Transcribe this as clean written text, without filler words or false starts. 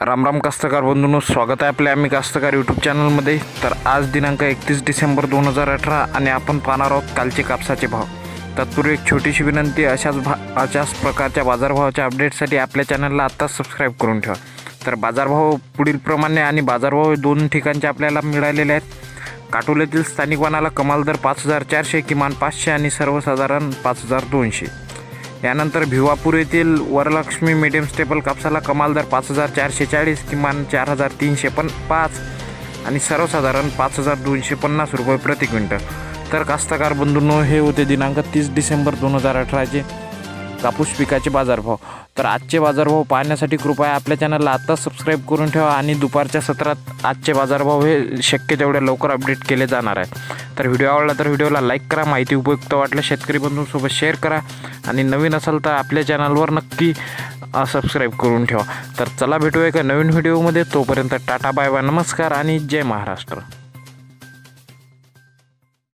राम राम कास्तकार बंधूंनो, स्वागत आहे आपल्या आम्ही कास्तकार यूट्यूब चॅनलमध्ये। तर आज दिनांक 31 डिसेंबर 2018 आणि आपण पाहणार आहोत कालचे कापसाचे भाव। तत्पूर्वी एक छोटीशी विनंती, अशाच प्रकारच्या बाजारभावाच्या अपडेटसाठी आपल्या चॅनलला आत्ताच सबस्क्राईब करून ठेवा। तर बाजारभाव पुढील प्रमाणे आणि बाजारभाव दोन ठिकाणचे आपल्याला मिळालेले आहेत। काटोलीतील स्थानिक वाणाला कमाल दर 5400, किमान 500 आणि सर्वसाधारण 5200। यानंतर भिवापूर येथील वरलक्ष्मी मीडियम स्टेपल कापसाला कमाल दर 5440, किमान 4305 आणि सर्वसाधारण 5250 रुपये प्रति क्विंटल। तर कास्तकार बंधूंनो, हे होते दिनांक 30 डिसेंबर 2018चे कापूस पिकाचे बाजारभाव। तर आजचे बाजारभाव पाहण्यासाठी कृपया आपल्या चॅनलला आत्ताच सबस्क्राईब करून ठेवा आणि दुपारच्या सत्रात आजचे बाजारभाव हे शक्य तेवढ्या लवकर अपडेट केले जाणार आहेत। तर व्हिडिओ आवडला तर व्हिडिओला लाईक करा, माहिती उपयुक्त वाटल्यास शेतकरी बंधूंसोबत शेअर करा आणि नवीन असाल तर आपल्या चॅनलवर नक्की सबस्क्राईब करून ठेवा। तर चला भेटूया एका नवीन व्हिडिओमध्ये, तोपर्यंत टाटा बाय बाय, नमस्कार आणि जय महाराष्ट्र।